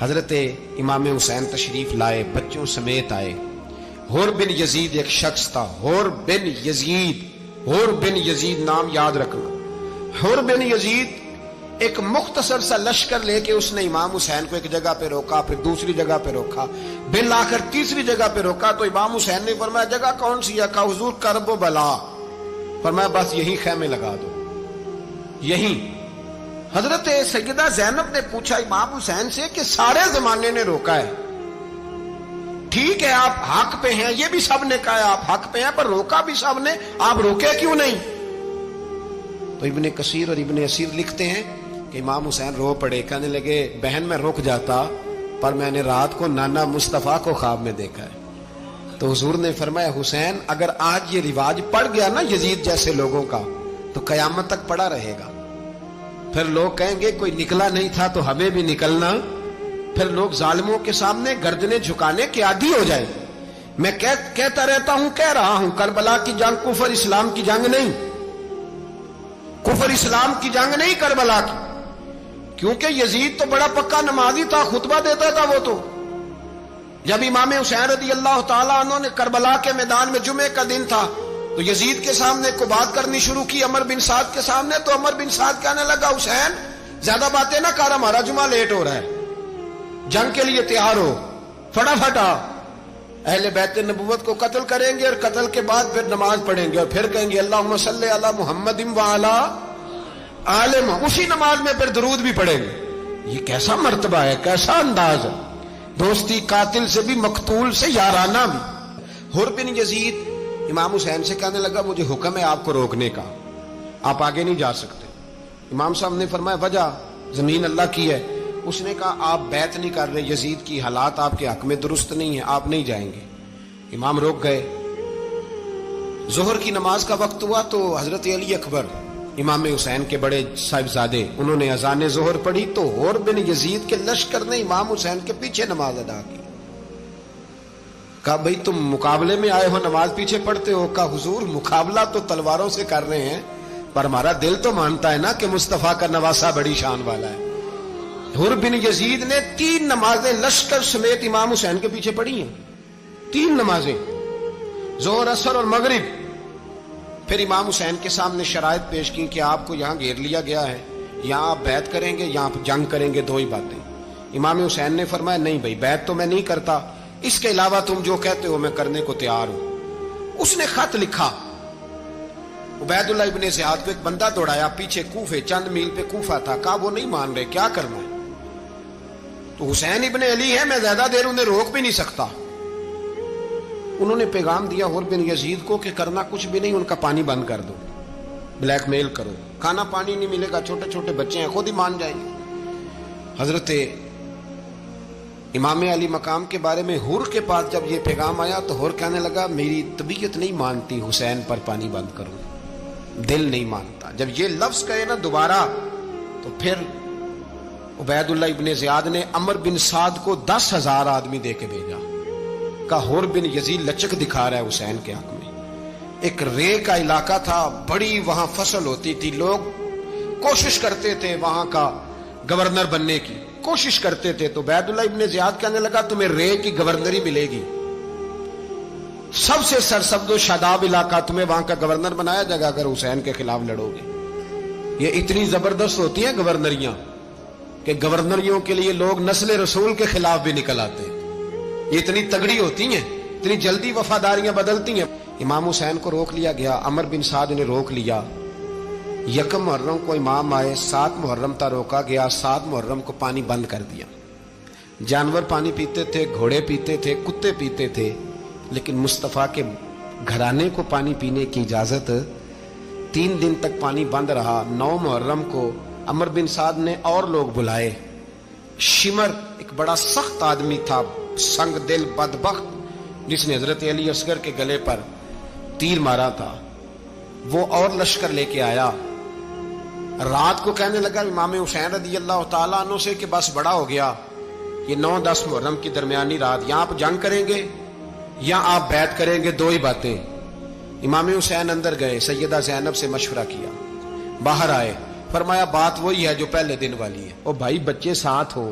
حضرت امام حسین تشریف لائے، بچوں سمیت آئے۔ حور بن یزید ایک شخص تھا، حور بن یزید، حور بن یزید نام یاد رکھنا۔ حور بن یزید ایک مختصر سا لشکر لے کے اس نے امام حسین کو ایک جگہ پہ روکا، پھر دوسری جگہ پہ روکا، بالآخر تیسری جگہ پہ روکا تو امام حسین نے فرمایا جگہ کون سی ہے؟ کہا حضور کرب و بلا۔ فرمایا بس یہی خیمے لگا دو، یہی۔ حضرت سیدہ زینب نے پوچھا امام حسین سے کہ سارے زمانے نے روکا ہے، ٹھیک ہے آپ حق پہ ہیں، یہ بھی سب نے کہا ہے آپ حق پہ ہیں، پر روکا بھی سب نے، آپ روکے کیوں نہیں؟ تو ابن کثیر اور ابن اسیر لکھتے ہیں کہ امام حسین رو پڑے، کہنے لگے بہن میں رک جاتا پر میں نے رات کو نانا مصطفیٰ کو خواب میں دیکھا ہے۔ تو حضور نے فرمایا حسین اگر آج یہ رواج پڑ گیا نا یزید جیسے لوگوں کا تو قیامت تک پڑا رہے گا، پھر لوگ کہیں گے کوئی نکلا نہیں تھا تو ہمیں بھی نکلنا، پھر لوگ ظالموں کے سامنے گردنیں جھکانے کے عادی ہو جائیں۔ میں کہتا رہتا ہوں، کہہ رہا ہوں، کربلا کی جنگ کفر اسلام کی جنگ نہیں، کفر اسلام کی جنگ نہیں کربلا کی، کیونکہ یزید تو بڑا پکا نمازی تھا، خطبہ دیتا تھا وہ تو۔ جب امام حسین رضی اللہ تعالیٰ عنہ نے کربلا کے میدان میں جمعے کا دن تھا تو یزید کے سامنے کو بات کرنی شروع کی عمر بن سعد کے سامنے، تو عمر بن سعد کہنے لگا حسین زیادہ باتیں نہ کر، ہمارا جمعہ لیٹ ہو رہا ہے، جنگ کے لیے تیار ہو، فٹافٹ آ۔ اہل بیت نبوت کو قتل کریں گے اور قتل کے بعد پھر نماز پڑھیں گے اور پھر کہیں گے اللہم صلی علی محمد وعلی آل محمد، اسی نماز میں پھر درود بھی پڑھیں گے۔ یہ کیسا مرتبہ ہے، کیسا انداز ہے، دوستی قاتل سے بھی مقتول سے یارانہ بھی۔ حور بن یزید امام حسین سے کہنے لگا مجھے حکم ہے آپ کو روکنے کا، آپ آگے نہیں جا سکتے۔ امام صاحب نے فرمایا وجہ؟ زمین اللہ کی ہے۔ اس نے کہا آپ بیعت نہیں کر رہے، یزید کی حالات آپ کے حق میں درست نہیں ہیں، آپ نہیں جائیں گے۔ امام روک گئے۔ ظہر کی نماز کا وقت ہوا تو حضرت علی اکبر امام حسین کے بڑے صاحبزادے انہوں نے اذان ظہر پڑھی تو حور بن یزید کے لشکر نے امام حسین کے پیچھے نماز ادا کی۔ کہا بھئی تم مقابلے میں آئے ہو، نماز پیچھے پڑھتے ہو؟ کہا حضور مقابلہ تو تلواروں سے کر رہے ہیں پر ہمارا دل تو مانتا ہے نا کہ مصطفیٰ کا نواسہ بڑی شان والا ہے۔ حور بن یزید نے 3 نمازیں لشکر سمیت امام حسین کے پیچھے پڑھی ہیں، 3 نمازیں، ظہر اثر اور مغرب۔ پھر امام حسین کے سامنے شرائط پیش کی کہ آپ کو یہاں گھیر لیا گیا ہے، یہاں آپ بیعت کریں گے، یہاں آپ جنگ کریں گے، 2 ہی باتیں۔ امام حسین نے فرمایا نہیں بھائی بیعت تو میں نہیں کرتا، اس کے علاوہ تم جو کہتے ہو میں کرنے کو تیار ہوں۔ اس نے خط لکھا، عبید اللہ ابن زیاد کو ایک بندہ دوڑایا پیچھے، کوفے چند میل پہ کوفہ تھا، کہا وہ نہیں مان رہے، کیا کرنا ہے؟ تو حسین ابن علی ہے، میں زیادہ دیر انہیں روک بھی نہیں سکتا۔ انہوں نے پیغام دیا حور بن یزید کو کہ کرنا کچھ بھی نہیں، ان کا پانی بند کر دو، بلیک میل کرو، کھانا پانی نہیں ملے گا، چھوٹے چھوٹے بچے ہیں، خود ہی مان جائیں گے۔ حضرت امام علی مقام کے بارے میں حور کے پاس جب یہ پیغام آیا تو حور کہنے لگا میری طبیعت نہیں مانتی حسین پر پانی بند کروں، دل نہیں مانتا۔ جب یہ لفظ کہے نا دوبارہ تو پھر عبید اللہ ابن زیاد نے عمر بن سعد کو 10,000 آدمی دے کے بھیجا، کہا حور بن یزید لچک دکھا رہا ہے حسین کے حق میں۔ ایک رے کا علاقہ تھا، بڑی وہاں فصل ہوتی تھی، لوگ کوشش کرتے تھے وہاں کا گورنر بننے کی، کوشش کرتے تھے۔ تو عبید اللہ ابن زیاد کہنے لگا تمہیں رے کی گورنری ملے گی، سب سے سرسبز و شاداب علاقہ، تمہیں وہاں کا گورنر بنایا جائے گا اگر حسین کے خلاف لڑو گے۔ یہ اتنی زبردست ہوتی ہیں گورنریاں کہ گورنریوں کے لیے لوگ نسل رسول کے خلاف بھی نکل آتے ہیں، یہ اتنی تگڑی ہوتی ہیں، اتنی جلدی وفاداریاں بدلتی ہیں۔ امام حسین کو روک لیا گیا، عمر بن سعد نے روک لیا۔ 1 محرم کو امام آئے، 7 محرم تا روکا گیا، 7 محرم کو پانی بند کر دیا۔ جانور پانی پیتے تھے، گھوڑے پیتے تھے، کتے پیتے تھے، لیکن مصطفیٰ کے گھرانے کو پانی پینے کی اجازت، 3 دن تک پانی بند رہا۔ 9 محرم کو عمر بن سعد نے اور لوگ بلائے۔ شمر ایک بڑا سخت آدمی تھا، سنگ دل بدبخت، جس نے حضرت علی اصغر کے گلے پر تیر مارا تھا، وہ اور لشکر لے کے آیا۔ رات کو کہنے لگا امام حسین رضی اللہ تعالیٰ عنہ سے کہ بس بڑا ہو گیا، یہ 9-10 محرم کی درمیانی رات، یا آپ جنگ کریں گے یا آپ بیعت کریں گے، 2 ہی باتیں۔ امام حسین اندر گئے، سیدہ زینب سے مشورہ کیا، باہر آئے، فرمایا بات وہی ہے جو پہلے دن والی ہے۔ او بھائی بچے ساتھ ہو،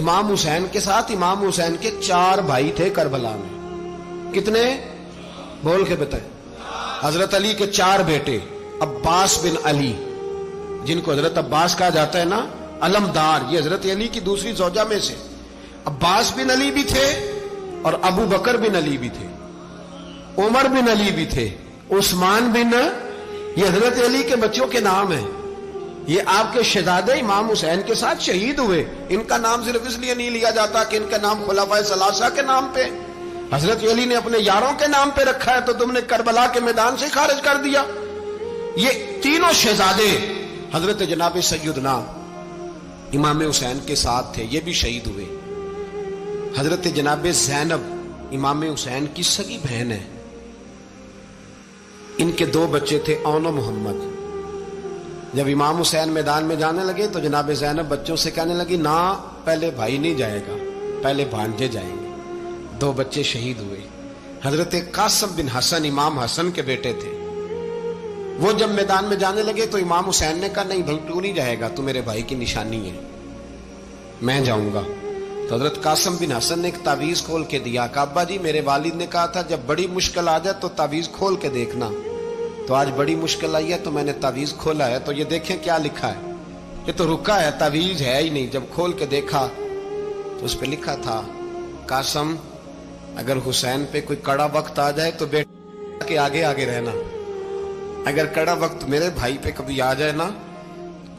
امام حسین کے ساتھ امام حسین کے 4 بھائی تھے کربلا میں. کتنے؟ بول کے بتائیں. حضرت علی کے 4 بیٹے، عباس بن علی جن کو حضرت عباس کہا جاتا ہے نا، علمدار، یہ حضرت علی کی دوسری زوجہ میں سے. عباس بن علی بھی تھے اور ابو بکر بن علی بھی تھے، عمر بن علی بھی تھے، عثمان بن، یہ حضرت علی کے بچوں کے نام ہیں. یہ آپ کے شہزادے امام حسین کے ساتھ شہید ہوئے. ان کا نام صرف اس لیے نہیں لیا جاتا کہ ان کا نام خلفائے ثلاثہ کے نام پہ، حضرت علی نے اپنے یاروں کے نام پہ رکھا ہے تو تم نے کربلا کے میدان سے خارج کر دیا. یہ تینوں شہزادے حضرت جناب سیدنا امام حسین کے ساتھ تھے، یہ بھی شہید ہوئے. حضرت جناب زینب امام حسین کی سگی بہن ہے. ان کے 2 بچے تھے، اون و محمد. جب امام حسین میدان میں جانے لگے تو جناب زینب بچوں سے کہنے لگی، نہ پہلے بھائی نہیں جائے گا، پہلے بھانجے جائیں گے. 2 بچے شہید ہوئے. حضرت قاسم بن حسن امام حسن کے بیٹے تھے. وہ جب میدان میں جانے لگے تو امام حسین نے کہا، نہیں بھائی تو نہیں جائے گا، تو میرے بھائی کی نشانی ہے، میں جاؤں گا. تو حضرت قاسم بن حسن نے ایک تعویذ کھول کے دیا کہ ابا جی میرے والد نے کہا تھا جب بڑی مشکل آ جائے تو تعویذ کھول کے دیکھنا. تو آج بڑی مشکل آئی ہے تو میں نے تعویذ کھولا ہے، تو یہ دیکھیں کیا لکھا ہے. یہ تو رکا ہے، تعویذ ہے ہی نہیں. جب کھول کے دیکھا تو اس پہ لکھا تھا، قاسم اگر حسین پہ کوئی کڑا وقت آ جائے تو بیٹے کے آگے آگے رہنا، اگر کڑا وقت میرے بھائی پہ کبھی آ جائے نا،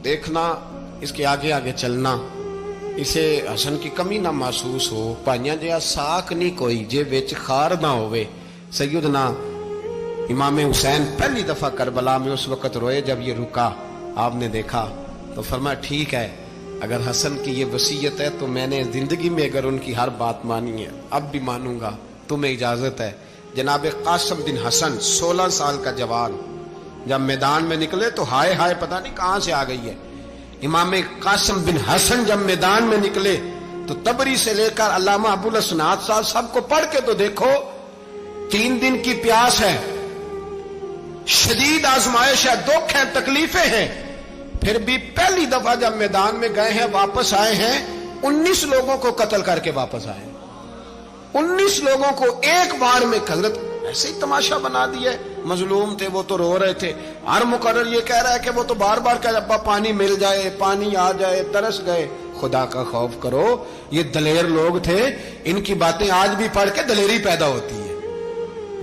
دیکھنا اس کے آگے آگے چلنا، اسے حسن کی کمی نہ محسوس ہو. پائیاں جہاں ساک نہیں کوئی جے وچ خار نہ ہوئے. سیدنا امام حسین پہلی دفعہ کربلا میں اس وقت روئے جب یہ رکا. آپ نے دیکھا تو فرمایا ٹھیک ہے، اگر حسن کی یہ وصیت ہے تو میں نے زندگی میں اگر ان کی ہر بات مانی ہے اب بھی مانوں گا، تمہیں اجازت ہے. جناب قاسم بن حسن 16 سال کا جوان جب میدان میں نکلے تو ہائے ہائے پتہ نہیں کہاں سے آ گئی ہے. امام قاسم بن حسن جب میدان میں نکلے تو تبری سے لے کر علامہ ابو الاسناد صاحب سب کو پڑھ کے تو دیکھو. 3 دن کی پیاس ہے، شدید آزمائش ہے، دکھ ہے، تکلیفیں ہیں، پھر بھی پہلی دفعہ جب میدان میں گئے ہیں واپس آئے ہیں 19 لوگوں کو قتل کر کے واپس آئے. 19 لوگوں کو ایک بار میں حضرت ایسے ہی تماشا بنا دیا. مظلوم تھے وہ تو رو رہے تھے. ہر مقرر یہ کہہ رہا ہے کہ وہ تو بار بار کہہ ابا پانی مل جائے، پانی آ جائے، ترس گئے. خدا کا خوف کرو، یہ دلیر لوگ تھے. ان کی باتیں آج بھی پڑھ کے دلیری پیدا ہوتی ہے،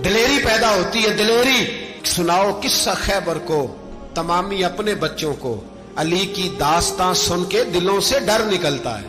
دلیری پیدا ہوتی ہے، دلیری. سناؤ قصہ خیبر کو، تمامی اپنے بچوں کو علی کی داستان سن کے دلوں سے ڈر نکلتا ہے.